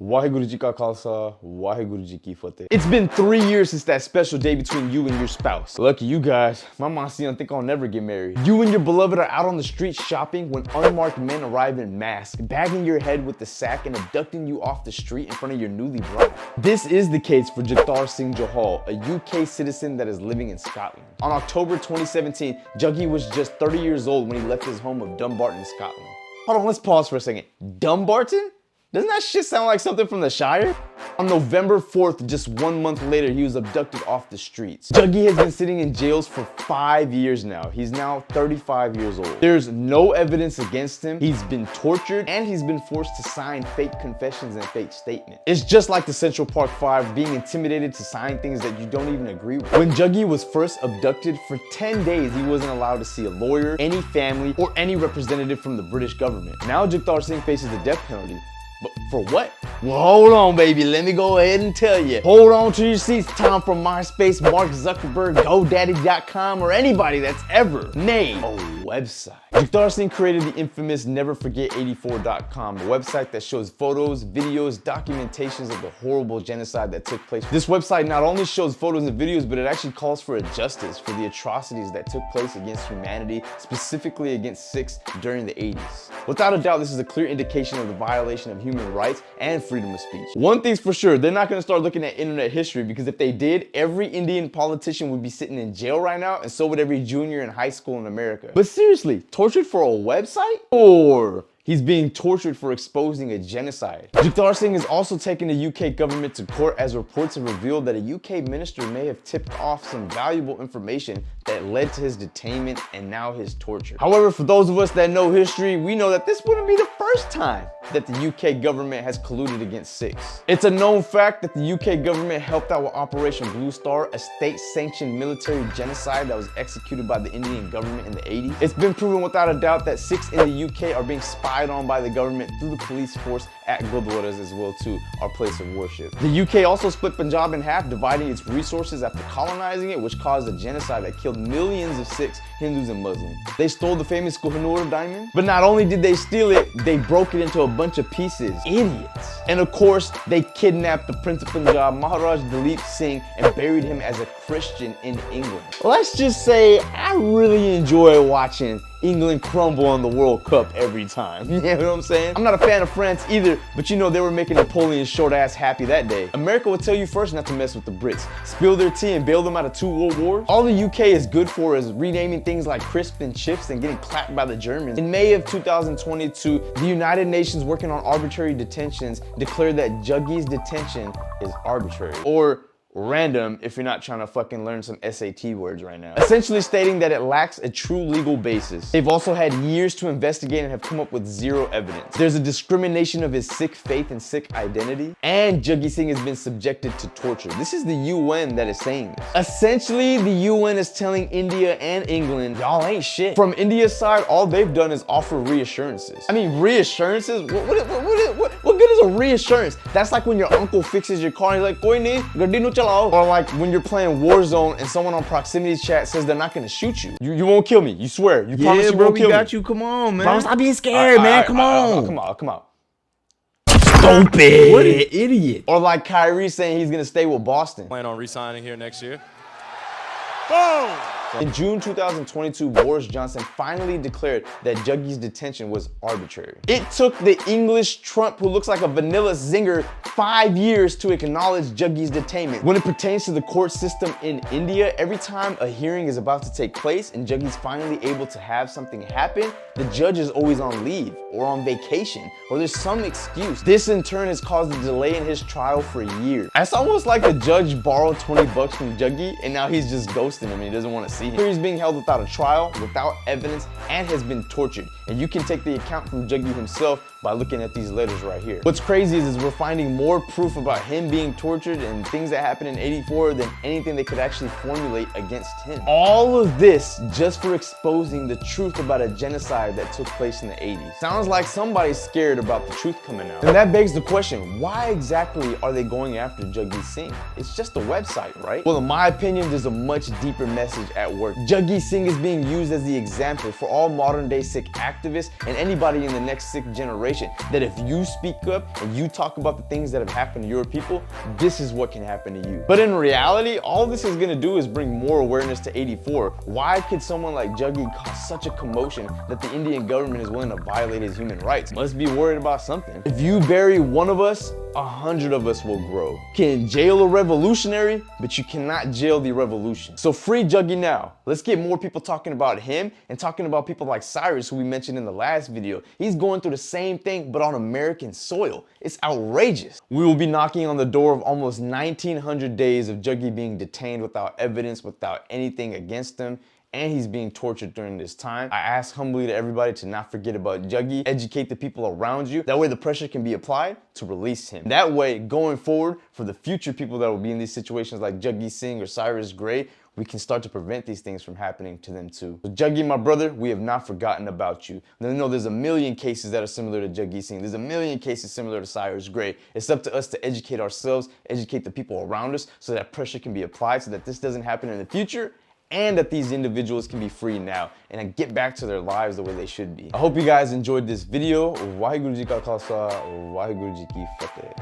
Waheguru Ji Ka Khalsa, Waheguru Ji Ki Fateh. It's been 3 years since that special day between you and your spouse. Lucky you guys, my mossy don't think I'll never get married. You and your beloved are out on the street shopping when unmarked men arrive in masks, bagging your head with the sack and abducting you off the street in front of your newly bride. This is the case for Jagtar Singh Johal, a UK citizen that is living in Scotland. On October 2017, Jaggi was just 30 years old when he left his home of Dumbarton, Scotland. Hold on, let's pause for a second. Dumbarton? Doesn't that shit sound like something from the Shire? On November 4th, just 1 month later, he was abducted off the streets. Jaggi has been sitting in jails for 5 years now. He's now 35 years old. There's no evidence against him. He's been tortured and he's been forced to sign fake confessions and fake statements. It's just like the Central Park 5 being intimidated to sign things that you don't even agree with. When Jaggi was first abducted, for 10 days, he wasn't allowed to see a lawyer, any family, or any representative from the British government. Now Jagtar Singh faces the death penalty. But for what? Well, hold on, baby. Let me go ahead and tell you. Hold on to your seats. Time for MySpace, Mark Zuckerberg, GoDaddy.com, or anybody that's ever made a website. Jagtar Singh created the infamous NeverForget84.com, a website that shows photos, videos, documentations of the horrible genocide that took place. This website not only shows photos and videos, but it actually calls for a justice for the atrocities that took place against humanity, specifically against Sikhs during the 80s. Without a doubt, this is a clear indication of the violation of human rights and freedom of speech. One thing's for sure, they're not gonna start looking at internet history, because if they did, every Indian politician would be sitting in jail right now, and so would every junior in high school in America. But seriously, tortured for a website? Or he's being tortured for exposing a genocide. Jagtar Singh has also taken the UK government to court, as reports have revealed that a UK minister may have tipped off some valuable information that led to his detainment and now his torture. However, for those of us that know history, we know that this wouldn't be the first time that the UK government has colluded against Sikhs. It's a known fact that the UK government helped out with Operation Blue Star, a state-sanctioned military genocide that was executed by the Indian government in the 80s. It's been proven without a doubt that Sikhs in the UK are being spied on by the government through the police force at Gurdwaras as well too, our place of worship. The UK also split Punjab in half, dividing its resources after colonizing it, which caused a genocide that killed millions of Sikhs, Hindus, and Muslims. They stole the famous Kohinoor diamond, but not only did they steal it, they broke it into a bunch of pieces. Idiots. And of course, they kidnapped the Prince of Punjab, Maharaj Dalip Singh, and buried him as a Christian in England. Let's just say I really enjoy watching England crumble on the World Cup every time. You know what I'm saying? I'm not a fan of France either, but you know they were making Napoleon's short ass happy that day. America will tell you first not to mess with the Brits, spill their tea and bail them out of 2 world wars. All the UK is good for is renaming things like crisp and chips and getting clapped by the Germans. In May of 2022, the United Nations, working on arbitrary detentions, declared that Jaggi's detention is arbitrary, or random if you're not trying to fucking learn some SAT words right now. Essentially stating that it lacks a true legal basis. They've also had years to investigate and have come up with zero evidence. There's a discrimination of his Sikh faith and Sikh identity, and Jaggi Singh has been subjected to torture. This is the UN that is saying this. Essentially, the UN is telling India and England, y'all ain't shit. From India's side, all they've done is offer reassurances. I mean, reassurances? What good is a reassurance? That's like when your uncle fixes your car and he's like, koi nahi, gaddi nu chalao. Or like when you're playing Warzone and someone on proximity chat says they're not gonna shoot you. You won't kill me, you swear. You promise you won't kill me. We got you, come on, man. Bro, stop being scared, man, come on. Come on. Stupid. What an idiot. Or like Kyrie saying he's gonna stay with Boston. Plan on re-signing here next year. Boom! In June 2022, Boris Johnson finally declared that Jaggi's detention was arbitrary. It took the English Trump, who looks like a vanilla zinger, 5 years to acknowledge Jaggi's detainment. When it pertains to the court system in India, every time a hearing is about to take place and Jaggi's finally able to have something happen, the judge is always on leave or on vacation, or there's some excuse. This in turn has caused a delay in his trial for years. It's almost like the judge borrowed 20 bucks from Jaggi and now he's just ghosting him and he doesn't want to see him. Here he's being held without a trial, without evidence, and has been tortured. And you can take the account from Jaggi himself by looking at these letters right here. What's crazy is we're finding more proof about him being tortured and things that happened in '84 than anything they could actually formulate against him. All of this just for exposing the truth about a genocide that took place in the 80s. Sounds like somebody's scared about the truth coming out. And that begs the question, why exactly are they going after Jaggi Singh? It's just a website, right? Well, in my opinion, there's a much deeper message at work. Jaggi Singh is being used as the example for all modern day Sikh activists and anybody in the next Sikh generation situation. That if you speak up and you talk about the things that have happened to your people, this is what can happen to you. But in reality, all this is gonna do is bring more awareness to 84. Why could someone like Jaggi cause such a commotion that the Indian government is willing to violate his human rights? Must be worried about something. If you bury one of us, 100 of us will grow. You can jail a revolutionary, but you cannot jail the revolution. So free Jaggi now. Let's get more people talking about him and talking about people like Cyrus, who we mentioned in the last video. He's going through the same thing, but on American soil. It's outrageous. We will be knocking on the door of almost 1900 days of Jaggi being detained without evidence, without anything against him, and he's being tortured during this time. I ask humbly to everybody to not forget about Jaggi, educate the people around you. That way the pressure can be applied to release him. That way, going forward, for the future people that will be in these situations like Jaggi Singh or Cyrus Gray, we can start to prevent these things from happening to them too. So Jaggi, my brother, we have not forgotten about you. No, there's a million cases that are similar to Jaggi Singh. There's a million cases similar to Cyrus Gray. It's up to us to educate ourselves, educate the people around us, so that pressure can be applied so that this doesn't happen in the future, and that these individuals can be free now and get back to their lives the way they should be. I hope you guys enjoyed this video. Waheguru Ji Ka Khalsa, Waheguru Ji Ki Fateh.